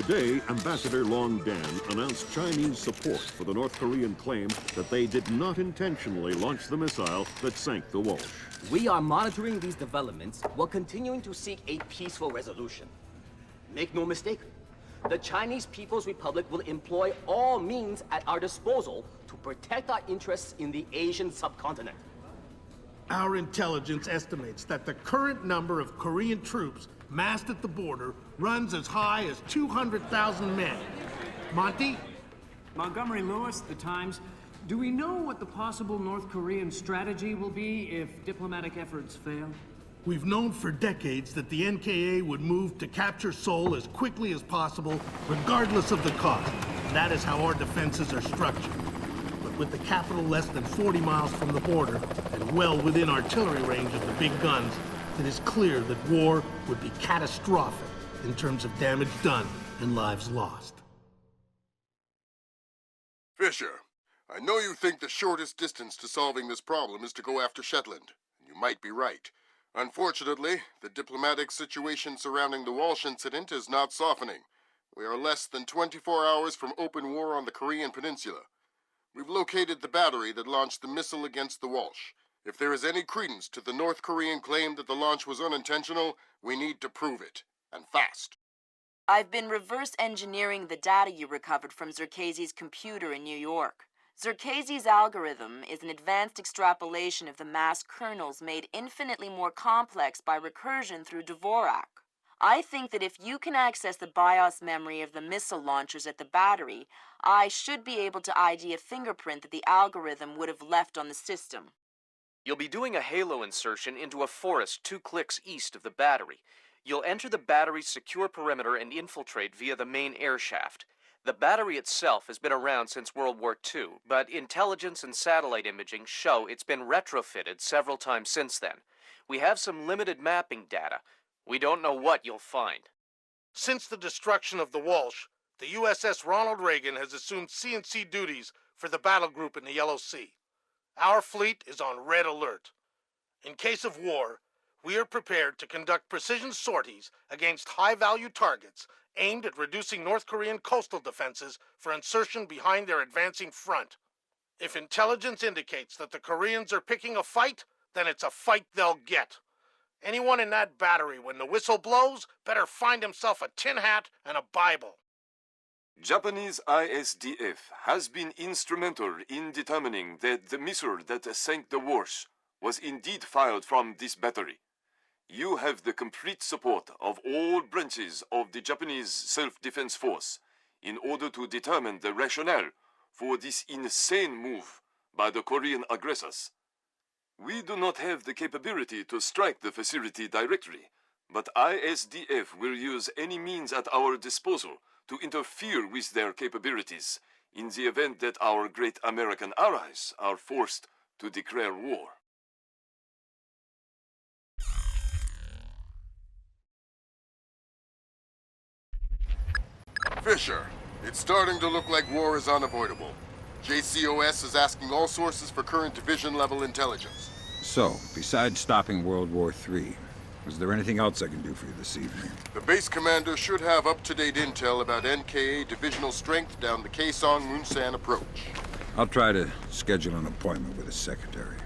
Today, Ambassador Long Dan announced Chinese support for the North Korean claim that they did not intentionally launch the missile that sank the Walsh. We are monitoring these developments while continuing to seek a peaceful resolution. Make no mistake, the Chinese People's Republic will employ all means at our disposal to protect our interests in the Asian subcontinent. Our intelligence estimates that the current number of Korean troops massed at the border runs as high as 200,000 men. Monty? Montgomery Lewis, The Times. Do we know what the possible North Korean strategy will be if diplomatic efforts fail? We've known for decades that the NKA would move to capture Seoul as quickly as possible, regardless of the cost. That is how our defenses are structured. But with the capital less than 40 miles from the border, and well within artillery range of the big guns, it is clear that war would be catastrophic in terms of damage done and lives lost. Fisher, I know you think the shortest distance to solving this problem is to go after Shetland. You might be right. Unfortunately, the diplomatic situation surrounding the Walsh incident is not softening. We are less than 24 hours from open war on the Korean Peninsula. We've located the battery that launched the missile against the Walsh. If there is any credence to the North Korean claim that the launch was unintentional, we need to prove it, and fast. I've been reverse engineering the data you recovered from Zerkezi's computer in New York. Zerkezi's algorithm is an advanced extrapolation of the mass kernels made infinitely more complex by recursion through Dvorak. I think that if you can access the BIOS memory of the missile launchers at the battery, I should be able to ID a fingerprint that the algorithm would have left on the system. You'll be doing a halo insertion into a forest 2 clicks east of the battery. You'll enter the battery's secure perimeter and infiltrate via the main air shaft. The battery itself has been around since World War II, but intelligence and satellite imaging show it's been retrofitted several times since then. We have some limited mapping data. We don't know what you'll find. Since the destruction of the Walsh, the USS Ronald Reagan has assumed CNC duties for the battle group in the Yellow Sea. Our fleet is on red alert. In case of war, we are prepared to conduct precision sorties against high-value targets aimed at reducing North Korean coastal defenses for insertion behind their advancing front. If intelligence indicates that the Koreans are picking a fight, then it's a fight they'll get. Anyone in that battery, when the whistle blows, better find himself a tin hat and a Bible. Japanese ISDF has been instrumental in determining that the missile that sank the Walsh was indeed fired from this battery. You have the complete support of all branches of the Japanese self-defense force in order to determine the rationale for this insane move by the Korean aggressors. We do not have the capability to strike the facility directly, but ISDF will use any means at our disposal to interfere with their capabilities in the event that our great American allies are forced to declare war. Fisher, it's starting to look like war is unavoidable. JCOS is asking all sources for current division-level intelligence. So, besides stopping World War III, is there anything else I can do for you this evening? The base commander should have up-to-date intel about NKA divisional strength down the Kaesong-Munsan approach. I'll try to schedule an appointment with his secretary.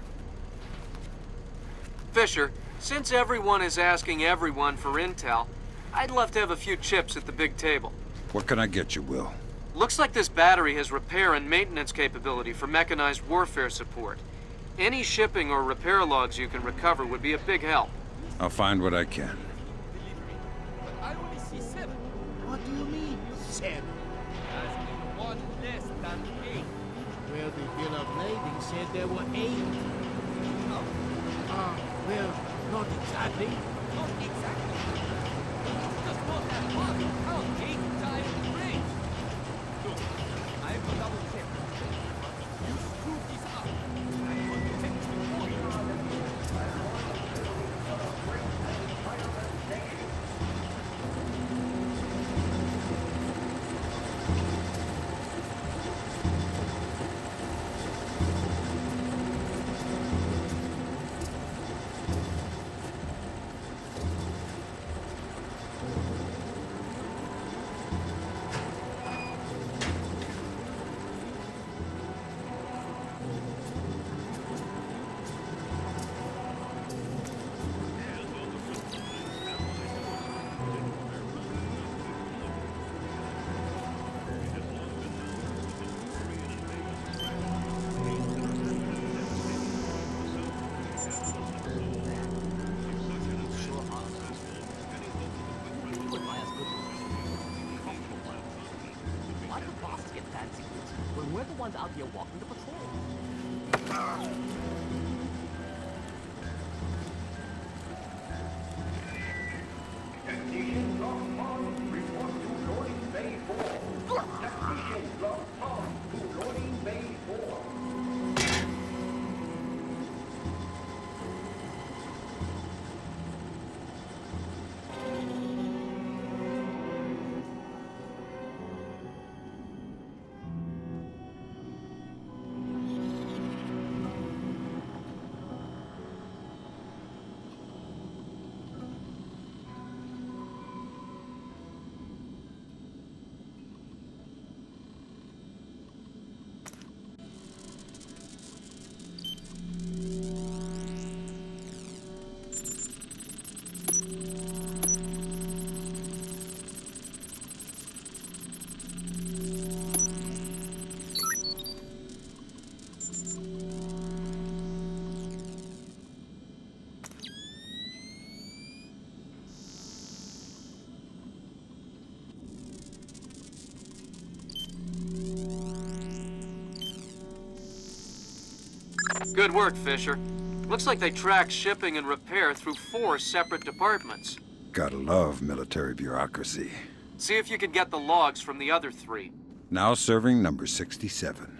Fisher, since everyone is asking everyone for intel, I'd love to have a few chips at the big table. What can I get you, Will? Looks like this battery has repair and maintenance capability for mechanized warfare support. Any shipping or repair logs you can recover would be a big help. I'll find what I can. I only see 7. What do you mean, 7? Asking 1 less than 8. Well, the bill of lading said there were 8. Well, not exactly. Not exactly. Just not that one. Count 8 times 3. Look, I will double check. You screw this up. I will check the point. ones out here walking the patrol. Technician Block 1, report to loading bay 4. Technician Block 1 to loading bay 4. Good work, Fisher. Looks like they tracked shipping and repair through 4 separate departments. Gotta love military bureaucracy. See if you can get the logs from the other 3. Now serving number 67.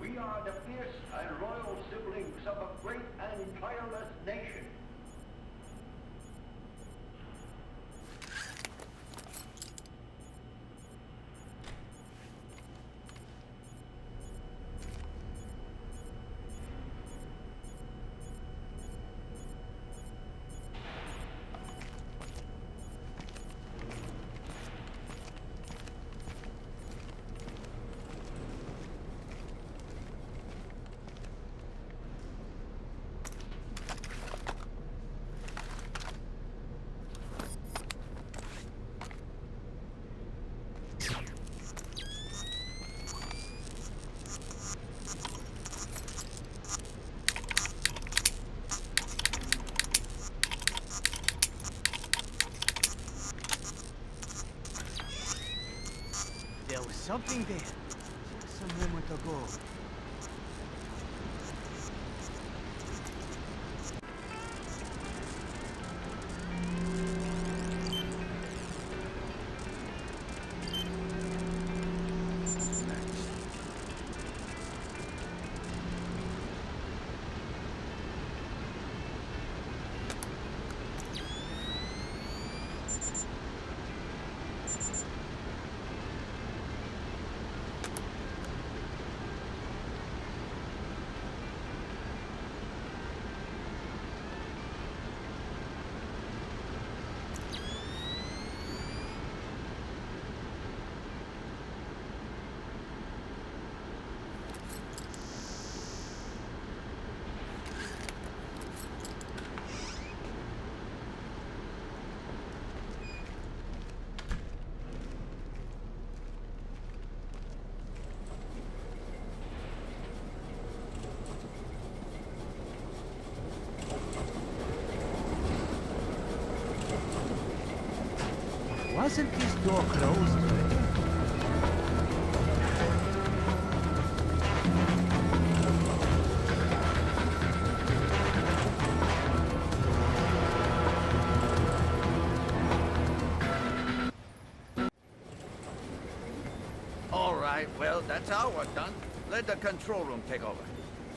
We are the fierce and loyal siblings of a great and tireless nation. There was something there. Just a moment ago. Wasn't this door closed already? All right, well, that's our work done. Let the control room take over.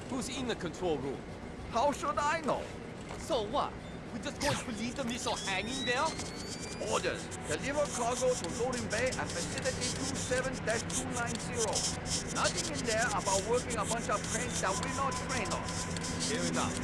Who's in the control room? How should I know? So what? We just going to leave the missile hanging there? Orders. Deliver cargo to loading bay at facility 27-290. Nothing in there about working a bunch of cranes that we're not trained on. Fair enough.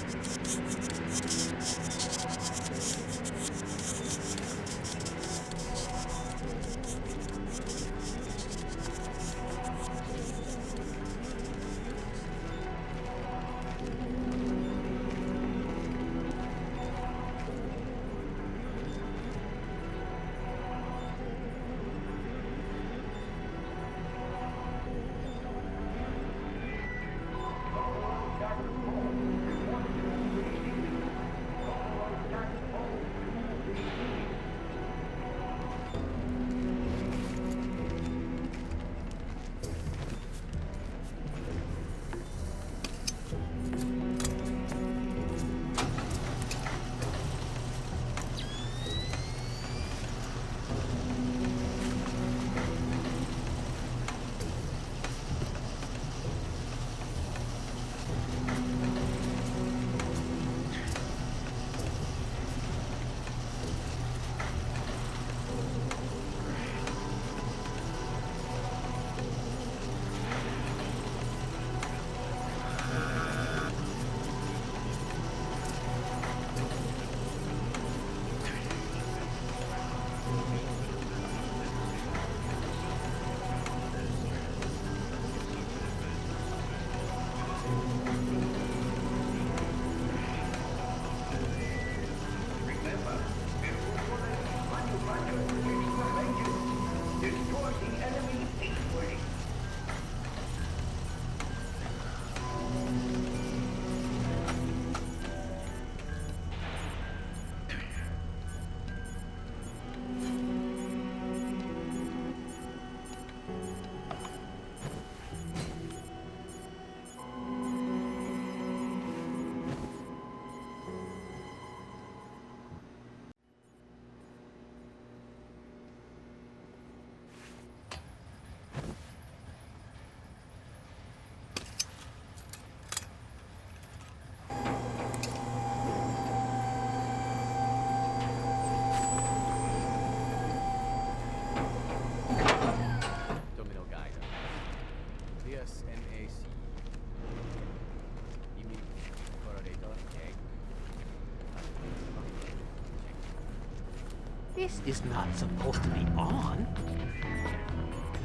This is not supposed to be on.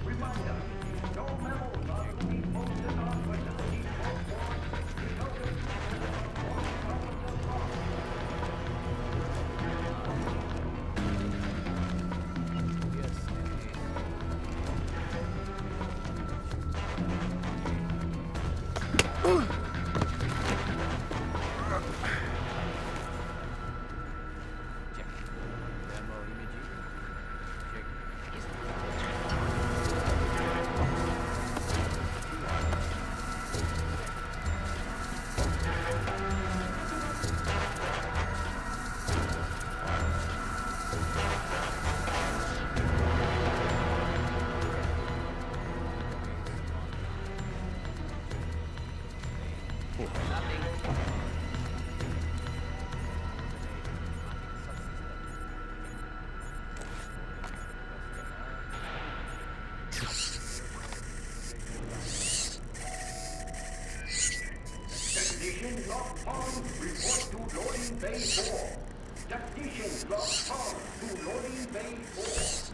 Reminder, no memos are to be posted on facility 141. Technician Lock On, report to loading bay 4. Technician Lock On to loading bay 4.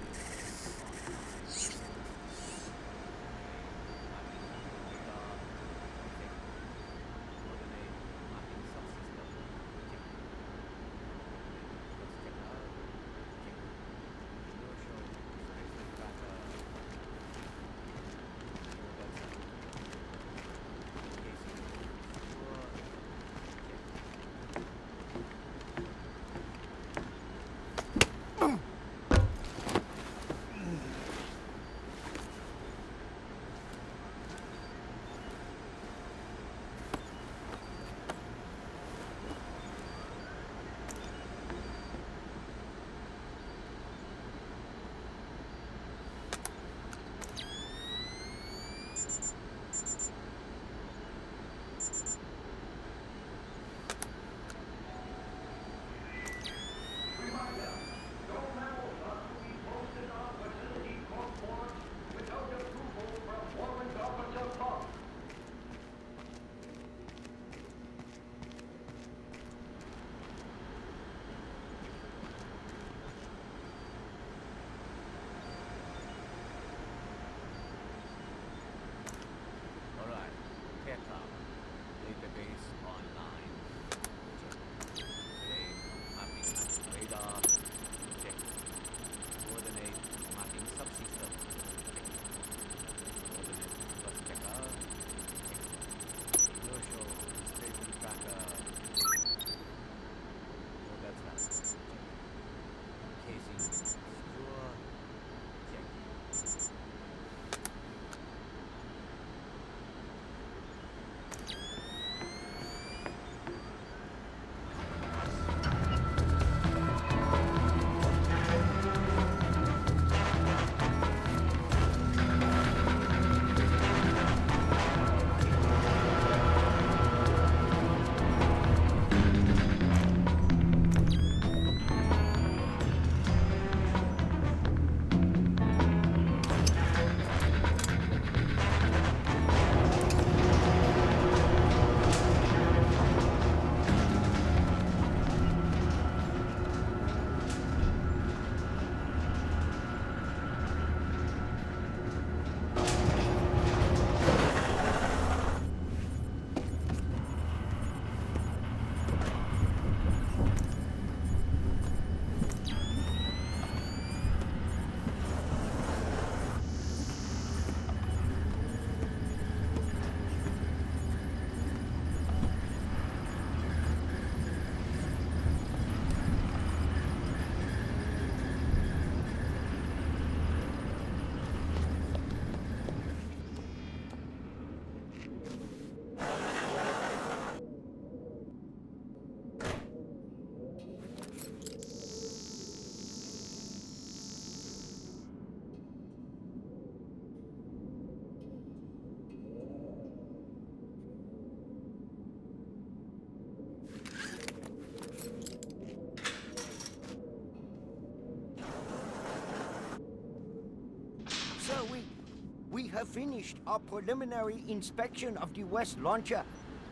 We have finished our preliminary inspection of the West launcher.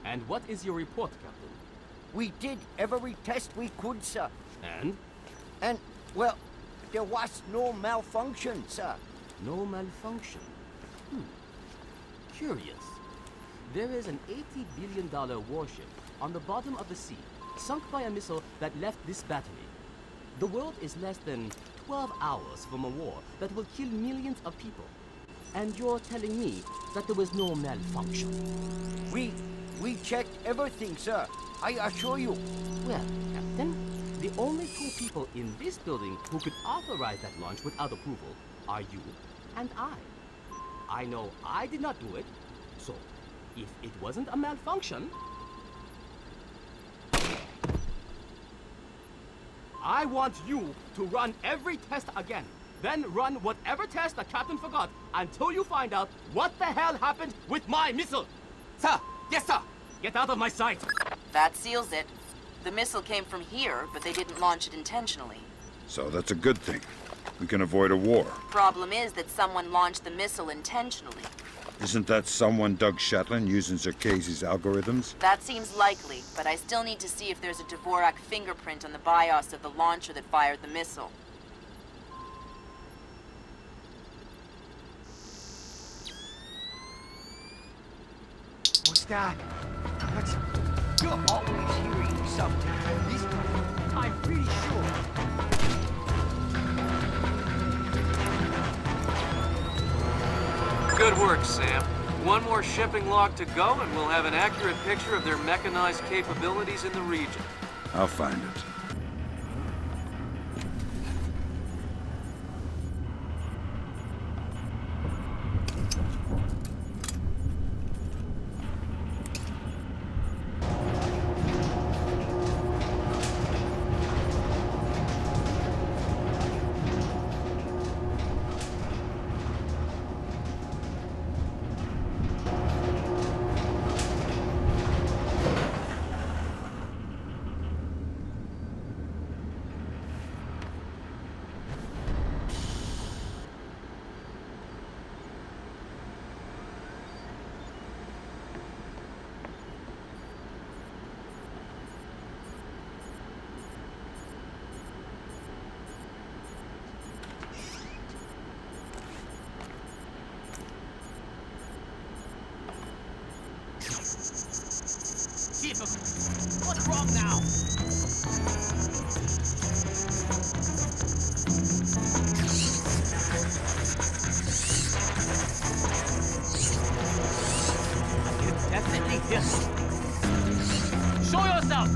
And what is your report, Captain? We did every test we could, sir. And? And, well, there was no malfunction, sir. No malfunction? Curious. There is an $80 billion warship on the bottom of the sea, sunk by a missile that left this battery. The world is less than 12 hours from a war that will kill millions of people. And you're telling me that there was no malfunction? We checked everything, sir. I assure you. Well, Captain, the only two people in this building who could authorize that launch without approval are you and I. I know I did not do it, so if it wasn't a malfunction, I want you to run every test again. Then run whatever test the captain forgot until you find out what the hell happened with my missile. Sir! Yes, sir! Get out of my sight! That seals it. The missile came from here, but they didn't launch it intentionally. So that's a good thing. We can avoid a war. Problem is that someone launched the missile intentionally. Isn't that someone Doug Shetland using Zerkezi's algorithms? That seems likely, but I still need to see if there's a Dvorak fingerprint on the BIOS of the launcher that fired the missile. What's that? What's... You're always hearing something. This time, I'm pretty sure. Good work, Sam. One more shipping log to go, and we'll have an accurate picture of their mechanized capabilities in the region. I'll find it. Jesus! What's wrong now? It's definitely him. Show yourself!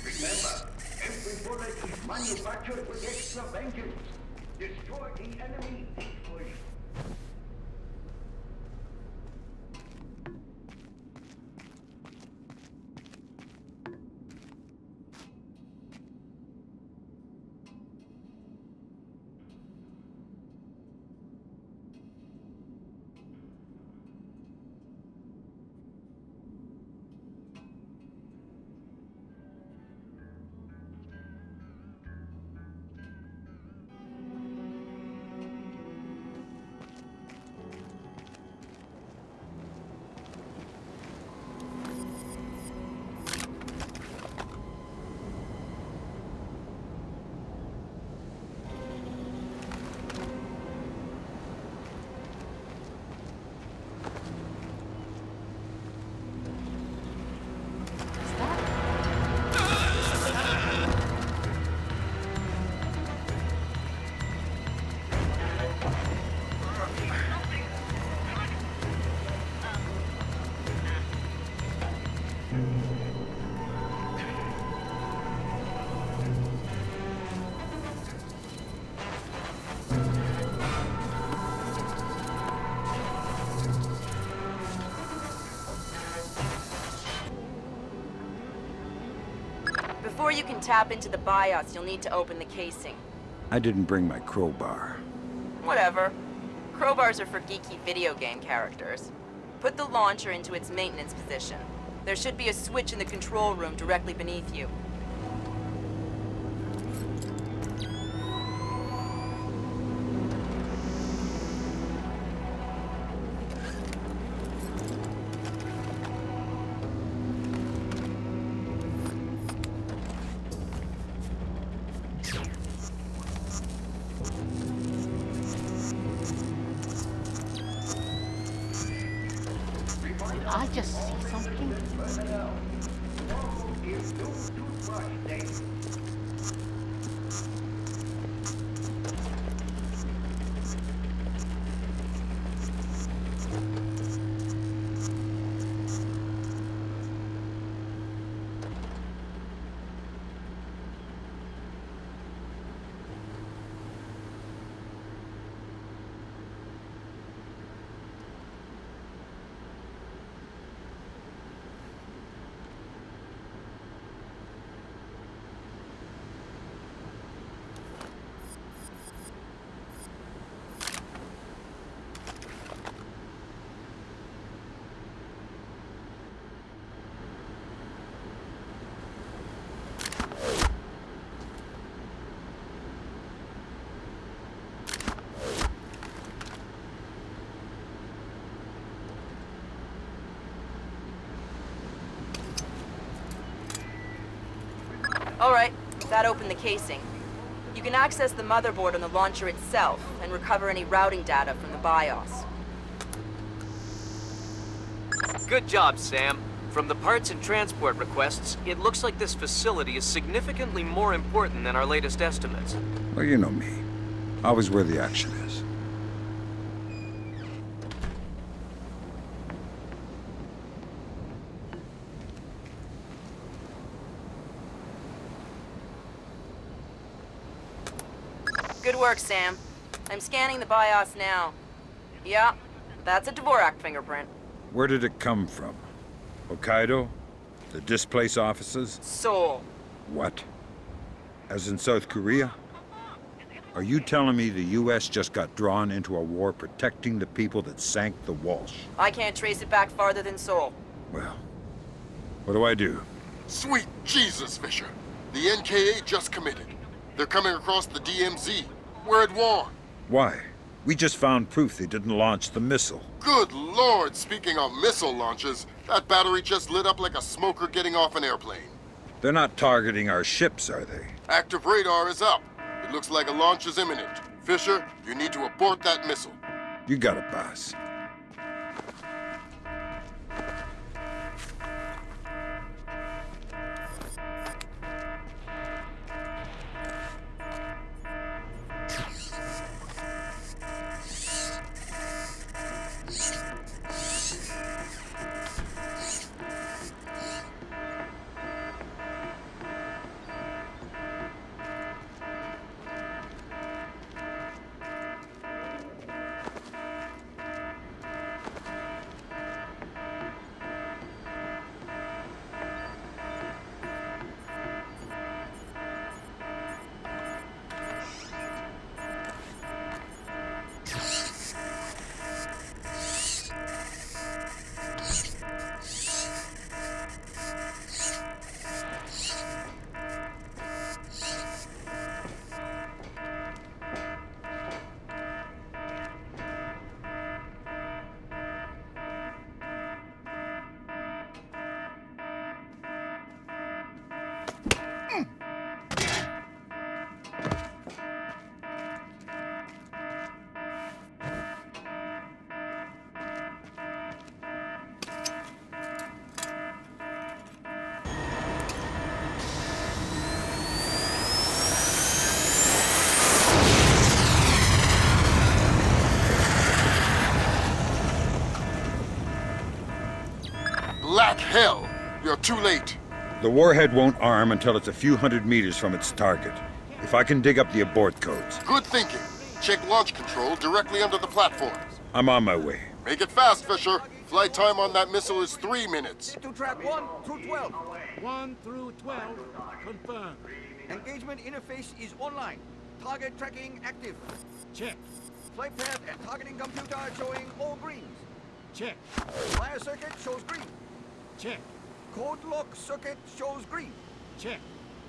Remember, every bullet is manufactured with extra vengeance. Destroy the enemy equally. Before you can tap into the BIOS, you'll need to open the casing. I didn't bring my crowbar. Whatever. Crowbars are for geeky video game characters. Put the launcher into its maintenance position. There should be a switch in the control room directly beneath you. I just see something. All right, that opened the casing. You can access the motherboard on the launcher itself and recover any routing data from the BIOS. Good job, Sam. From the parts and transport requests, it looks like this facility is significantly more important than our latest estimates. Well, you know me. Always where the action is. Good work, Sam. I'm scanning the BIOS now. Yeah, that's a Dvorak fingerprint. Where did it come from? Hokkaido? The displaced offices? Seoul. What? As in South Korea? Are you telling me the U.S. just got drawn into a war protecting the people that sank the Walsh? I can't trace it back farther than Seoul. Well, what do I do? Sweet Jesus, Fisher. The NKA just committed. They're coming across the DMZ. We're at war. Why? We just found proof they didn't launch the missile. Good Lord, speaking of missile launches, that battery just lit up like a smoker getting off an airplane. They're not targeting our ships, are they? Active radar is up. It looks like a launch is imminent. Fisher, you need to abort that missile. You got it, boss. Black hell! You're too late. The warhead won't arm until it's a few hundred meters from its target. If I can dig up the abort codes. Good thinking. Check launch control directly under the platforms. I'm on my way. Make it fast, Fisher. Flight time on that missile is 3 minutes. To track 1 through 12. 1 through 12. Confirm. Engagement interface is online. Target tracking active. Check. Flight path and targeting computer showing all greens. Check. Fire circuit shows green. Check. Code lock circuit shows green. Check.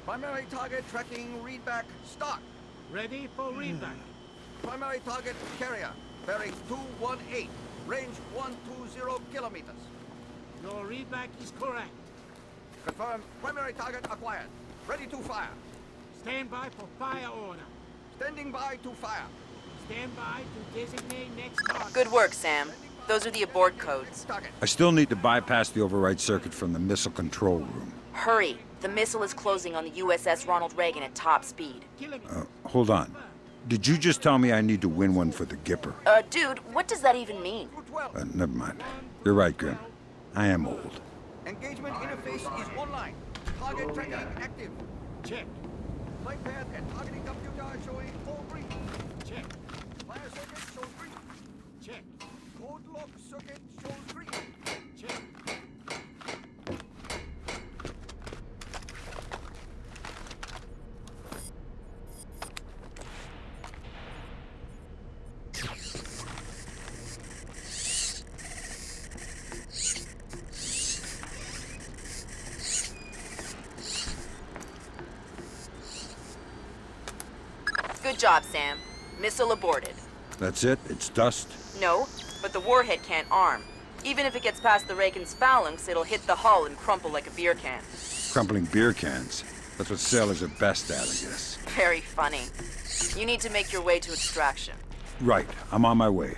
Primary target tracking readback start. Ready for readback. Primary target carrier. Bearing 218. Range 120 kilometers. Your readback is correct. Confirm. Primary target acquired. Ready to fire. Stand by for fire order. Standing by to fire. Stand by to designate next target. Good work, Sam. Those are the abort codes. I still need to bypass the override circuit from the missile control room. Hurry. The missile is closing on the USS Ronald Reagan at top speed. Hold on. Did you just tell me I need to win one for the Gipper? Dude, what does that even mean? Never mind. You're right, Grim. I am old. Engagement interface is online. Target tracking active. Check. Flight path and targeting computer showing all green. Check. Fire circuit shows green. Check. Code lock circuit shows green. Check. Good job, Sam. Missile aborted. That's it? It's dust? No, but the warhead can't arm. Even if it gets past the Reagan's phalanx, it'll hit the hull and crumple like a beer can. Crumpling beer cans. That's what sailors are best at, I guess. Very funny. You need to make your way to extraction. Right. I'm on my way.